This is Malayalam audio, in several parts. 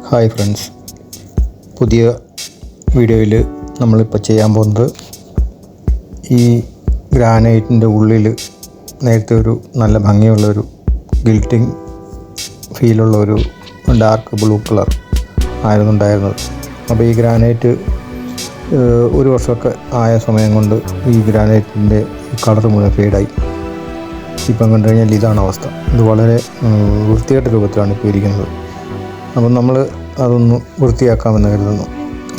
ഹായ് ഫ്രണ്ട്സ്, പുതിയ വീഡിയോയിൽ നമ്മളിപ്പോൾ ചെയ്യാൻ പോകുന്നത് ഈ ഗ്രാനൈറ്റിൻ്റെ ഉള്ളിൽ നേരത്തെ ഒരു നല്ല ഭംഗിയുള്ളൊരു ഗിൽറ്റിങ് ഫീലുള്ളൊരു ഡാർക്ക് ബ്ലൂ കളർ ആയിരുന്നു ഉണ്ടായിരുന്നത്. അപ്പോൾ ഈ ഗ്രാനൈറ്റ് ഒരു വർഷമൊക്കെ ആയ സമയം കൊണ്ട് ഈ ഗ്രാനൈറ്റിൻ്റെ കളർ മുഴുവൻ ഫെയ്ഡായി. ഇപ്പം കണ്ടു കഴിഞ്ഞാൽ ഇതാണ് അവസ്ഥ. ഇത് വളരെ വൃത്തികെട്ട രൂപത്തിലാണ് ഇപ്പോൾ ഇരിക്കുന്നത്. അപ്പം നമ്മൾ അതൊന്ന് വൃത്തിയാക്കാമെന്ന് കരുതുന്നു.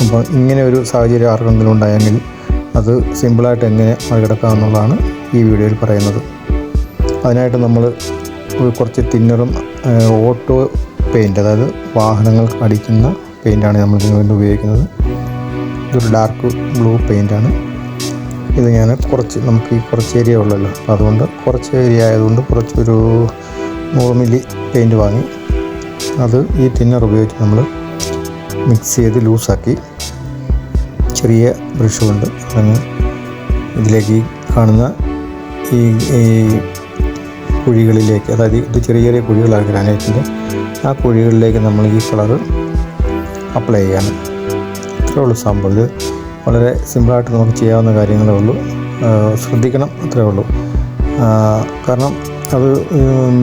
അപ്പോൾ ഇങ്ങനെ ഒരു സാഹചര്യം ആർക്കെങ്കിലും ഉണ്ടായെങ്കിൽ അത് സിമ്പിളായിട്ട് എങ്ങനെ മറികടക്കാമെന്നുള്ളതാണ് ഈ വീഡിയോയിൽ പറയുന്നത്. അതിനായിട്ട് നമ്മൾ കുറച്ച് തിന്നറും ഓട്ടോ പെയിൻറ്റ്, അതായത് വാഹനങ്ങൾക്ക് അടിക്കുന്ന പെയിൻറ്റാണ് നമ്മൾ ഇതിനു വേണ്ടി ഉപയോഗിക്കുന്നത്. ഇതൊരു ഡാർക്ക് ബ്ലൂ പെയിൻറ്റാണ്. ഇത് ഞാൻ നമുക്ക് ഈ കുറച്ച് ഏരിയ ഉള്ളല്ലോ, അപ്പോൾ അതുകൊണ്ട് കുറച്ച് ഏരിയ ആയതുകൊണ്ട് കുറച്ചൊരു 100 മില്ലി പെയിൻറ്റ് വാങ്ങി അത് ഈ തിന്നർ ഉപയോഗിച്ച് നമ്മൾ മിക്സ് ചെയ്ത് ലൂസാക്കി ചെറിയ ബ്രഷ് കൊണ്ട് അങ്ങ് ഇതിലേക്ക് കാണുന്ന ഈ കുഴികളിലേക്ക്, അതായത് ഇത് ചെറിയ ചെറിയ കുഴികളാണ് ഗ്രാനൈറ്റിൻ്റെ, ആ കുഴികളിലേക്ക് നമ്മൾ ഈ കളറ് അപ്ലൈ ചെയ്യാണ്. ഇത്രയേ ഉള്ളൂ സംഭവം. ഇത് വളരെ സിമ്പിളായിട്ട് നമുക്ക് ചെയ്യാവുന്ന കാര്യങ്ങളേ ഉള്ളൂ. ശ്രദ്ധിക്കണം, അത്രയേ ഉള്ളൂ. കാരണം അത്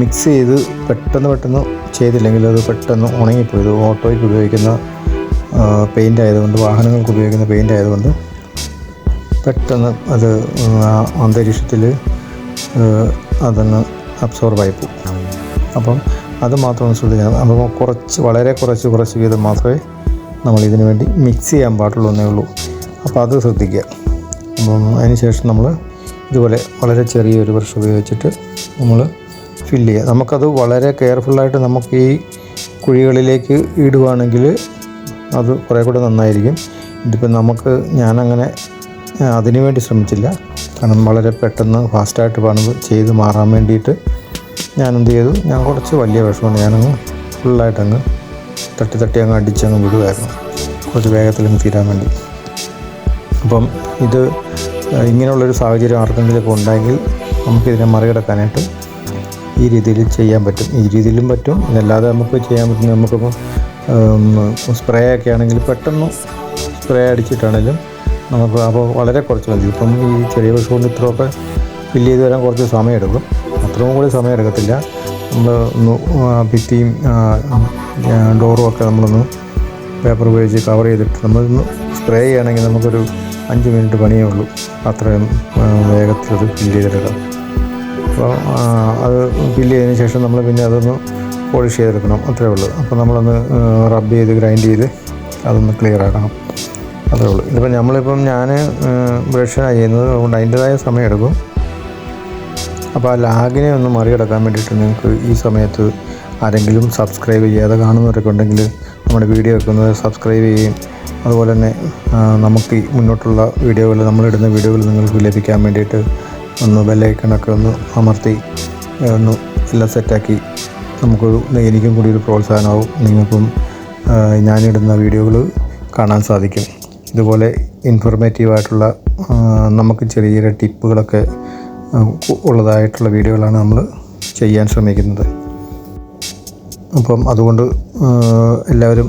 മിക്സ് ചെയ്ത് പെട്ടെന്ന് ചെയ്തില്ലെങ്കിൽ അത് പെട്ടെന്ന് ഉണങ്ങിപ്പോയി. ഇത് ഓട്ടോയ്ക്ക് ഉപയോഗിക്കുന്ന പെയിൻ്റ് ആയതുകൊണ്ട്, വാഹനങ്ങൾക്ക് ഉപയോഗിക്കുന്ന പെയിൻ്റ് ആയതുകൊണ്ട് പെട്ടെന്ന് അത് അന്തരീക്ഷത്തിൽ അതങ്ങ് അബ്സോർബായി പോകും. അപ്പം അത് മാത്രം ശ്രദ്ധിക്കണം. അപ്പോൾ വളരെ കുറച്ച് വീതം മാത്രമേ നമ്മൾ ഇതിനു വേണ്ടി മിക്സ് ചെയ്യാൻ പാടുള്ളൂ എന്നേ ഉള്ളൂ. അപ്പോൾ അത് ശ്രദ്ധിക്കുക. അപ്പം അതിന് ശേഷം നമ്മൾ ഇതുപോലെ വളരെ ചെറിയൊരു ബ്രഷ് ഉപയോഗിച്ചിട്ട് നമ്മൾ ഫില്ല് ചെയ്യുക. നമുക്കത് വളരെ കെയർഫുള്ളായിട്ട് നമുക്ക് ഈ കുഴികളിലേക്ക് ഇടുകയാണെങ്കിൽ അത് കുറേ കൂടെ നന്നായിരിക്കും. ഇതിപ്പോൾ ഞാനങ്ങനെ അതിനു വേണ്ടി ശ്രമിച്ചില്ല. കാരണം വളരെ പെട്ടെന്ന് ഫാസ്റ്റായിട്ട് പണിത് ചെയ്ത് മാറാൻ വേണ്ടിയിട്ട് ഞാൻ എന്ത് ചെയ്തു, ഞാൻ കുറച്ച് വലിയ വിഷമമാണ് ഞാനങ്ങ് ഫുള്ളായിട്ടങ്ങ് തട്ടി അങ്ങ് അടിച്ചങ്ങ് വിടുമായിരുന്നു, കുറച്ച് വേഗത്തിലങ്ങ് തീരാൻ വേണ്ടി. അപ്പം ഇത് ഇങ്ങനെയുള്ളൊരു സാഹചര്യം ആർക്കെങ്കിലുമൊക്കെ ഉണ്ടെങ്കിൽ നമുക്കിതിനെ മറികടക്കാനായിട്ട് ഈ രീതിയിൽ ചെയ്യാൻ പറ്റും. ഈ രീതിയിലും പറ്റും, ഇതല്ലാതെ നമുക്ക് ചെയ്യാൻ പറ്റും. നമുക്കിപ്പോൾ സ്പ്രേ ഒക്കെ ആണെങ്കിൽ പെട്ടെന്ന് സ്പ്രേ അടിച്ചിട്ടാണെങ്കിലും നമുക്ക്, അപ്പോൾ വളരെ കുറച്ച് മതി. ഇപ്പം ഈ ചെറിയ ബ്രഷ് കൊണ്ട് ഇത്രയൊക്കെ ഫില്ല് ചെയ്ത് വരാൻ കുറച്ച് സമയമെടുക്കും. അത്രയും കൂടി സമയം എടുക്കത്തില്ല. നമ്മൾ ഭിത്തിയും ഡോറും ഒക്കെ നമ്മളൊന്ന് പേപ്പർ ഉപയോഗിച്ച് കവർ ചെയ്തിട്ട് നമ്മളൊന്ന് സ്പ്രേ ചെയ്യുകയാണെങ്കിൽ നമുക്കൊരു 5 മിനിറ്റ് പണിയേ ഉള്ളൂ. അത്രയും വേഗത്തിൽ അത് ഫില്ല് ചെയ്തെടുക്കാം. അപ്പോൾ അത് ഫില്ല് ചെയ്തതിന് ശേഷം നമ്മൾ പിന്നെ അതൊന്ന് പോളിഷ് ചെയ്തെടുക്കണം, അത്രേ ഉള്ളൂ. അപ്പോൾ നമ്മളൊന്ന് റബ്ബ് ചെയ്ത് ഗ്രൈൻഡ് ചെയ്ത് അതൊന്ന് ക്ലിയർ ആക്കണം, അത്രേ ഉള്ളൂ. ഇതിപ്പോൾ ഞാൻ ബ്രഷാണ് ചെയ്യുന്നത്, അതുകൊണ്ട് അതിൻ്റേതായ സമയം എടുക്കും. അപ്പോൾ ആ ലാഗിനെ ഒന്ന് മറികടക്കാൻ വേണ്ടിയിട്ട് നിങ്ങൾക്ക് ഈ സമയത്ത് ആരെങ്കിലും സബ്സ്ക്രൈബ് ചെയ്യാതെ കാണുന്നവരൊക്കെ ഉണ്ടെങ്കിൽ നമ്മുടെ വീഡിയോ വെക്കുന്നത് സബ്സ്ക്രൈബ് ചെയ്യുകയും, അതുപോലെ തന്നെ നമുക്ക് മുന്നോട്ടുള്ള വീഡിയോകൾ, നമ്മളിടുന്ന വീഡിയോകൾ നിങ്ങൾക്ക് ലഭിക്കാൻ വേണ്ടിയിട്ട് ഒന്ന് ബെല്ലൈക്കണൊക്കെ ഒന്ന് അമർത്തി ഒന്ന് എല്ലാം സെറ്റാക്കി എനിക്കും കൂടി ഒരു പ്രോത്സാഹനമാവും. നിങ്ങൾക്കും ഞാനിടുന്ന വീഡിയോകൾ കാണാൻ സാധിക്കും. ഇതുപോലെ ഇൻഫോർമേറ്റീവായിട്ടുള്ള നമുക്ക് ചെറിയ ടിപ്പുകളൊക്കെ ഉള്ളതായിട്ടുള്ള വീഡിയോകളാണ് നമ്മൾ ചെയ്യാൻ ശ്രമിക്കുന്നത്. അപ്പം അതുകൊണ്ട് എല്ലാവരും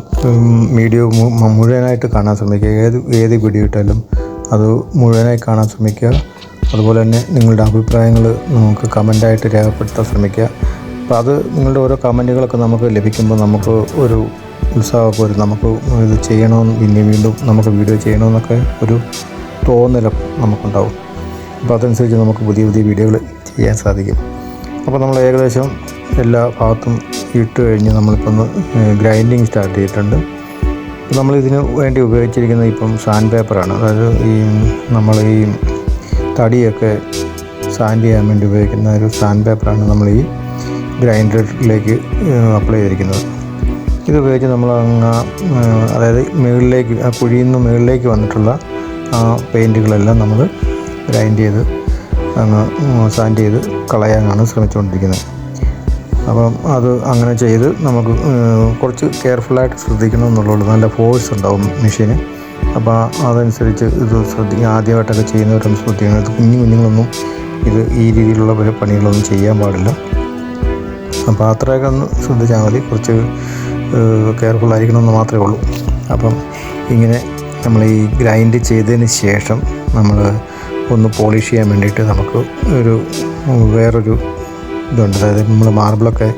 വീഡിയോ മുഴുവനായിട്ട് കാണാൻ ശ്രമിക്കുക. ഏത് വീഡിയോ ഇട്ടാലും അത് മുഴുവനായി കാണാൻ ശ്രമിക്കുക. അതുപോലെ തന്നെ നിങ്ങളുടെ അഭിപ്രായങ്ങൾ നമുക്ക് കമൻ്റായിട്ട് രേഖപ്പെടുത്താൻ ശ്രമിക്കുക. അപ്പോൾ അത് നിങ്ങളുടെ ഓരോ കമൻറ്റുകളൊക്കെ നമുക്ക് ലഭിക്കുമ്പോൾ നമുക്ക് ഒരു ഉത്സാഹമൊക്കെ വരും. നമുക്ക് ഇത് ചെയ്യണമെന്ന്, വീണ്ടും നമുക്ക് വീഡിയോ ചെയ്യണമെന്നൊക്കെ ഒരു തോന്നലും നമുക്കുണ്ടാവും. അപ്പോൾ അതനുസരിച്ച് നമുക്ക് പുതിയ വീഡിയോകൾ ചെയ്യാൻ സാധിക്കും. അപ്പോൾ നമ്മൾ ഏകദേശം എല്ലാ ഭാഗത്തും ഇട്ട് കഴിഞ്ഞ് നമ്മളിപ്പോൾ ഒന്ന് ഗ്രൈൻഡിങ് സ്റ്റാർട്ട് ചെയ്തിട്ടുണ്ട്. നമ്മൾ ഇതിന് വേണ്ടി ഉപയോഗിച്ചിരിക്കുന്നത് ഇപ്പം സാൻഡ് പേപ്പറാണ്. അതായത് നമ്മൾ ഈ തടിയൊക്കെ സാൻഡ് ചെയ്യാൻ വേണ്ടി ഉപയോഗിക്കുന്ന ഒരു സാൻഡ് പേപ്പറാണ് നമ്മൾ ഈ ഗ്രൈൻഡറിലേക്ക് അപ്ലൈ ചെയ്തിരിക്കുന്നത്. ഇത് ഉപയോഗിച്ച് നമ്മൾ അതായത് മുകളിലേക്ക്, ആ കുഴിയിൽ നിന്ന് മുകളിലേക്ക് വന്നിട്ടുള്ള ആ പെയിൻറ്റുകളെല്ലാം നമ്മൾ ഗ്രൈൻഡ് ചെയ്ത് സാൻഡ് ചെയ്ത് കളയാനാണ് ശ്രമിച്ചുകൊണ്ടിരിക്കുന്നത്. അപ്പം അത് അങ്ങനെ ചെയ്ത് നമുക്ക് കുറച്ച് കെയർഫുള്ളായിട്ട് ശ്രദ്ധിക്കണം എന്നുള്ളൂ. നല്ല ഫോഴ്സ് ഉണ്ടാവും മെഷീന്. അപ്പോൾ അതനുസരിച്ച് ഇത് ശ്രദ്ധിക്കുക. ആദ്യമായിട്ടൊക്കെ ചെയ്യുന്നവരൊന്നും ശ്രദ്ധിക്കണം. ഇത് കുഞ്ഞുങ്ങളൊന്നും ഈ രീതിയിലുള്ള പണികളൊന്നും ചെയ്യാൻ പാടില്ല. അപ്പോൾ അത്രയൊക്കെ ഒന്ന് ശ്രദ്ധിച്ചാൽ മതി. കുറച്ച് കെയർഫുള്ളായിരിക്കണമെന്ന് മാത്രമേ ഉള്ളൂ. അപ്പം ഇങ്ങനെ നമ്മൾ ഈ ഗ്രൈൻഡ് ചെയ്തതിന് ശേഷം നമ്മൾ ഒന്ന് പോളിഷ് ചെയ്യാൻ വേണ്ടിയിട്ട് നമുക്ക് വേറൊരു ഇതുണ്ട്. അതായത് നമ്മൾ മാർബിളൊക്കെ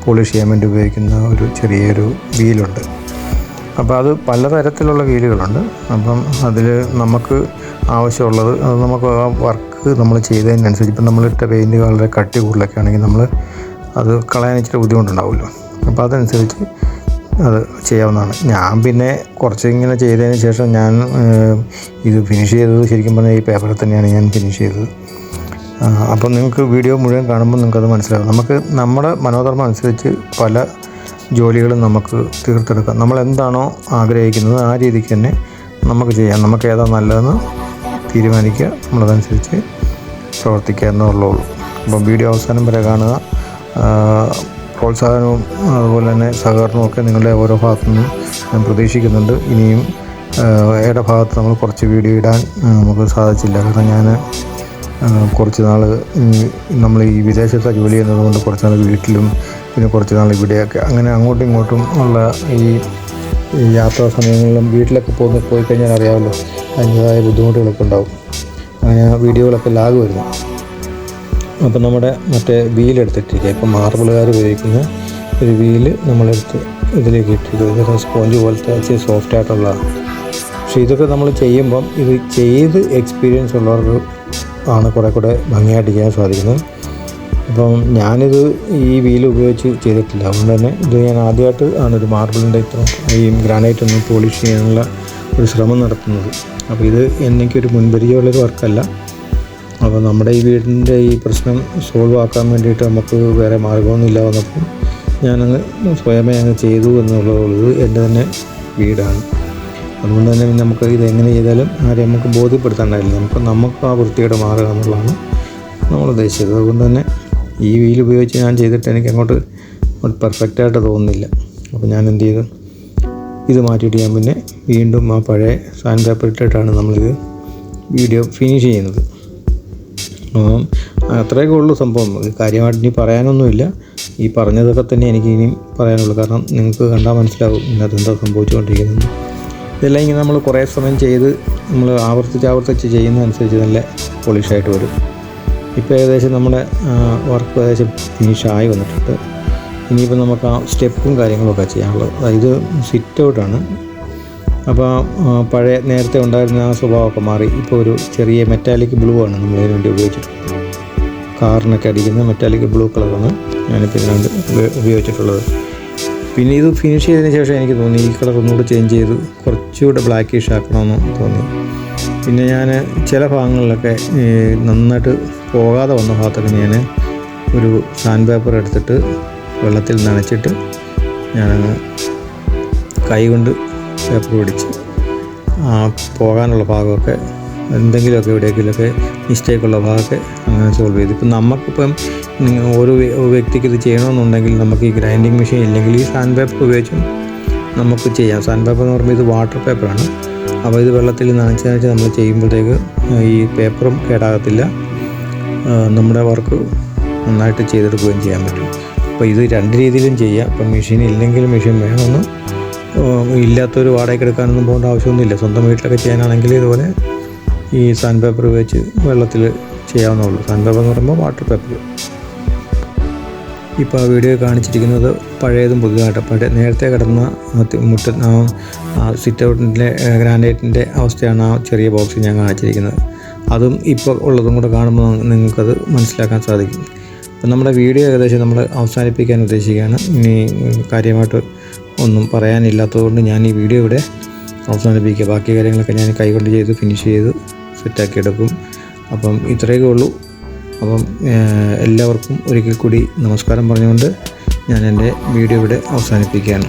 പോളിഷ് ചെയ്യാൻ വേണ്ടി ഉപയോഗിക്കുന്ന ഒരു ചെറിയൊരു വീലുണ്ട്. അപ്പോൾ അത് പലതരത്തിലുള്ള വീലുകളുണ്ട്. അപ്പം അതിൽ നമുക്ക് ആവശ്യമുള്ളത് അത് നമുക്ക് ആ വർക്ക് നമ്മൾ ചെയ്തതിനനുസരിച്ച് ഇപ്പം നമ്മളിട്ട പെയിൻറ്റ് വളരെ കട്ടി കൂടുതലൊക്കെ ആണെങ്കിൽ നമ്മൾ അത് കളയാൻ ഇച്ചിരി ബുദ്ധിമുട്ടുണ്ടാവുമല്ലോ. അപ്പോൾ അതനുസരിച്ച് അത് ചെയ്യാവുന്നതാണ്. ഞാൻ പിന്നെ കുറച്ച് ഇങ്ങനെ ചെയ്തതിന് ശേഷം ഞാൻ ഇത് ഫിനിഷ് ചെയ്തത് ശരിക്കും പറഞ്ഞാൽ ഈ പേപ്പറിൽ തന്നെയാണ് ഞാൻ ഫിനിഷ് ചെയ്തത്. അപ്പം നിങ്ങൾക്ക് വീഡിയോ മുഴുവൻ കാണുമ്പോൾ നിങ്ങൾക്കത് മനസ്സിലാകും. നമുക്ക് നമ്മുടെ മനോധർമ്മം അനുസരിച്ച് പല ജോലികളും നമുക്ക് തീർത്തെടുക്കാം. നമ്മൾ എന്താണോ ആഗ്രഹിക്കുന്നത് ആ രീതിക്ക് തന്നെ നമുക്ക് ചെയ്യാം. നമുക്ക് ഏതാ നല്ലതെന്ന് തീരുമാനിക്കുക, നമ്മളതനുസരിച്ച് പ്രവർത്തിക്കുക എന്നുള്ളൂ. അപ്പം വീഡിയോ അവസാനം വരെ കാണുക. പ്രോത്സാഹനവും അതുപോലെ തന്നെ സഹകരണവും ഒക്കെ നിങ്ങളുടെ ഓരോ ഭാഗത്തു നിന്നും ഞാൻ പ്രതീക്ഷിക്കുന്നുണ്ട്. ഇനിയും ഏടെ ഭാഗത്ത് നമ്മൾ കുറച്ച് വീഡിയോ ഇടാൻ നമുക്ക് സാധിച്ചില്ല. കാരണം ഞാൻ കുറച്ച് നാൾ നമ്മൾ ഈ വിദേശത്തെ ജോലി ചെയ്യുന്നത് കൊണ്ട് കുറച്ച് നാൾ വീട്ടിലും പിന്നെ കുറച്ച് നാൾ ഇവിടെയൊക്കെ അങ്ങനെ അങ്ങോട്ടും ഇങ്ങോട്ടും ഉള്ള ഈ യാത്രാ സമയങ്ങളിലും വീട്ടിലൊക്കെ പോയി കഴിഞ്ഞാൽ അറിയാമല്ലോ, അതിൻ്റേതായ ബുദ്ധിമുട്ടുകളൊക്കെ ഉണ്ടാവും. അങ്ങനെ വീഡിയോകളൊക്കെ ലാഗ് വരുന്നു. അപ്പം നമ്മുടെ മറ്റേ വീലെടുത്തിട്ടിരിക്കുക. ഇപ്പം മാർബിളുകാർ ഉപയോഗിക്കുന്ന ഒരു വീല് നമ്മളെടുത്ത് ഇതിലേക്ക് ഇട്ടിരിക്കുക. ഇതൊക്കെ സ്പോഞ്ച് പോലത്തെ ഇച്ചിരി സോഫ്റ്റ് ആയിട്ടുള്ളതാണ്. പക്ഷേ ഇതൊക്കെ നമ്മൾ ചെയ്യുമ്പം ഇത് ചെയ്ത് എക്സ്പീരിയൻസ് ഉള്ളവർക്ക് ആണ് കുറേ കൂടെ ഭംഗിയായിട്ട് ചെയ്യാൻ സാധിക്കുന്നത്. അപ്പം ഞാനിത് ഈ വീല് ഉപയോഗിച്ച് ചെയ്തിട്ടില്ല. അതുകൊണ്ട് തന്നെ ഇത് ഞാൻ ആദ്യമായിട്ട് ആണ് ഒരു മാർബിളിൻ്റെ ഈ ഗ്രാനൈറ്റ് ഒന്ന് പോളിഷ് ചെയ്യാനുള്ള ഒരു ശ്രമം നടത്തുന്നത്. അപ്പോൾ ഇത് എനിക്കൊരു മുൻപരിചയമുള്ളൊരു വർക്കല്ല. അപ്പോൾ നമ്മുടെ ഈ വീടിൻ്റെ ഈ പ്രശ്നം സോൾവ് ആക്കാൻ വേണ്ടിയിട്ട് നമുക്ക് വേറെ മാർഗമൊന്നുമില്ല വന്നപ്പോൾ ഞാനങ്ങ് സ്വയമേ അങ്ങ് ചെയ്തു എന്നുള്ളത് എൻ്റെ തന്നെ വീടാണ്. അതുകൊണ്ട് തന്നെ നമുക്ക് ഇതെങ്ങനെ ചെയ്താലും ആരെയും നമുക്ക് ബോധ്യപ്പെടുത്താണ്ടായില്ല. നമുക്ക് ആ വൃത്തിയോടെ മാറുക എന്നുള്ളതാണ് നമ്മൾ ഉദ്ദേശിച്ചത്. അതുകൊണ്ട് തന്നെ ഈ വീൽ ഉപയോഗിച്ച് ഞാൻ ചെയ്തിട്ട് എനിക്ക് അങ്ങോട്ട് പെർഫെക്റ്റായിട്ട് തോന്നുന്നില്ല. അപ്പോൾ ഞാൻ എന്ത് ചെയ്തു, ഇത് മാറ്റിയിട്ട് ഞാൻ പിന്നെ വീണ്ടും ആ പഴയ സാൻഡ് പേപ്പർ ഇട്ടിട്ടാണ് നമ്മളിത് വീഡിയോ ഫിനിഷ് ചെയ്യുന്നത്. അത്രയൊക്കെ ഉള്ളൂ സംഭവം. കാര്യമായിട്ട് ഇനി പറയാനൊന്നുമില്ല. ഈ പറഞ്ഞതൊക്കെ തന്നെ എനിക്ക് ഇനിയും പറയാനുള്ളൂ. കാരണം നിങ്ങൾക്ക് കണ്ടാൽ മനസ്സിലാവും ഇതിനകത്ത് എന്താ സംഭവിച്ചുകൊണ്ടിരിക്കുന്നത്. ഇതെല്ലാം ഇങ്ങനെ നമ്മൾ കുറേ സമയം ചെയ്ത് നമ്മൾ ആവർത്തിച്ച് ചെയ്യുന്നതനുസരിച്ച് നല്ല പോളിഷായിട്ട് വരും. ഇപ്പോൾ ഏകദേശം നമ്മുടെ വർക്ക് ഏകദേശം ഫിനിഷായി വന്നിട്ടുണ്ട്. ഇനിയിപ്പോൾ നമുക്ക് ആ സ്റ്റെപ്പും കാര്യങ്ങളൊക്കെ ചെയ്യാനുള്ളത്. ഇത് സിറ്റ് ഔട്ടാണ്. അപ്പോൾ പഴയ നേരത്തെ ഉണ്ടായിരുന്ന ആ സ്വഭാവമൊക്കെ മാറി ഇപ്പോൾ ഒരു ചെറിയ മെറ്റാലിക് ബ്ലൂ ആണ് നമ്മളതിന് വേണ്ടി ഉപയോഗിച്ചിട്ടുള്ളത്. കാറിനൊക്കെ അടിക്കുന്ന മെറ്റാലിക് ബ്ലൂ കളറാണ് ഞാനിപ്പോൾ ഇതിനുവേണ്ടി ഉപയോഗിച്ചിട്ടുള്ളത്. പിന്നെ ഇത് ഫിനിഷ് ചെയ്തതിന് ശേഷം എനിക്ക് തോന്നി ഈ കളർ ഒന്നുകൂടെ ചേഞ്ച് ചെയ്ത് കുറച്ചുകൂടെ ബ്ലാക്കിഷ് ആക്കണമെന്ന് തോന്നി. പിന്നെ ഞാൻ ചില ഭാഗങ്ങളിലൊക്കെ നന്നായിട്ട് പോകാതെ വന്ന ഭാഗത്തൊക്കെ ഞാൻ ഒരു സാൻഡ് പേപ്പർ എടുത്തിട്ട് വെള്ളത്തിൽ നനച്ചിട്ട് ഞാനങ്ങ് കൈ കൊണ്ട് പേപ്പർ പിടിച്ച് പോകാനുള്ള ഭാഗമൊക്കെ എന്തെങ്കിലുമൊക്കെ എവിടെയെങ്കിലുമൊക്കെ മിസ്റ്റേക്കുള്ള ഭാഗമൊക്കെ അങ്ങനെ സോൾവ് ചെയ്തു. ഇപ്പം നമുക്കിപ്പം ഒരു വ്യക്തിക്ക് ഇത് ചെയ്യണമെന്നുണ്ടെങ്കിൽ നമുക്ക് ഈ ഗ്രൈൻഡിങ് മെഷീൻ ഇല്ലെങ്കിൽ ഈ സാൻഡ് പേപ്പർ ഉപയോഗിച്ചും നമുക്ക് ചെയ്യാം. സാൻഡ് പേപ്പർ എന്ന് പറയുമ്പോൾ ഇത് വാട്ടർ പേപ്പറാണ്. അപ്പോൾ ഇത് വെള്ളത്തിൽ നനച്ച് നമ്മൾ ചെയ്യുമ്പോഴത്തേക്ക് ഈ പേപ്പറും കേടാകത്തില്ല, നമ്മുടെ വർക്ക് നന്നായിട്ട് ചെയ്തെടുക്കുകയും ചെയ്യാൻ പറ്റും. അപ്പോൾ ഇത് രണ്ട് രീതിയിലും ചെയ്യാം. ഇപ്പം മെഷീൻ ഇല്ലെങ്കിൽ മെഷീൻ വേണമെന്ന് ഇല്ലാത്തൊരു വാടകയ്ക്ക് എടുക്കാനൊന്നും പോകേണ്ട ആവശ്യമൊന്നുമില്ല. സ്വന്തം വീട്ടിലൊക്കെ ചെയ്യാനാണെങ്കിൽ ഇതുപോലെ ഈ സാൻഡ് പേപ്പർ ഉപയോഗിച്ച് വെള്ളത്തിൽ ചെയ്യാവുന്നതുള്ളൂ. സാൻഡ് പേപ്പർ എന്ന് പറയുമ്പോൾ വാട്ടർ പേപ്പർ. ഇപ്പോൾ ആ വീഡിയോ കാണിച്ചിരിക്കുന്നത് പഴയതും പുതിയതായിട്ട് നേരത്തെ കിടന്ന സിറ്റ് ഔട്ടിൻ്റെ ഗ്രാനൈറ്റിൻ്റെ അവസ്ഥയാണ് ആ ചെറിയ ബോക്സ് ഞാൻ കാണിച്ചിരിക്കുന്നത്. അതും ഇപ്പോൾ ഉള്ളതും കൂടെ കാണുമ്പോൾ നിങ്ങൾക്കത് മനസ്സിലാക്കാൻ സാധിക്കും. അപ്പം നമ്മുടെ വീഡിയോ ഏകദേശം നമ്മൾ അവസാനിപ്പിക്കാൻ ഉദ്ദേശിക്കുകയാണ്. ഇനി കാര്യമായിട്ട് ഒന്നും പറയാനില്ലാത്തതുകൊണ്ട് ഞാൻ ഈ വീഡിയോ ഇവിടെ അവസാനിപ്പിക്കുക. ബാക്കി കാര്യങ്ങളൊക്കെ ഞാൻ കൈകൊണ്ട് ചെയ്ത് ഫിനിഷ് ചെയ്ത് സെറ്റാക്കി എടുക്കും. അപ്പം ഇത്രയൊക്കെ ഉള്ളൂ. അപ്പം എല്ലാവർക്കും ഒരിക്കൽ കൂടി നമസ്കാരം പറഞ്ഞുകൊണ്ട് ഞാൻ എൻ്റെ വീഡിയോ ഇവിടെ അവസാനിപ്പിക്കുകയാണ്.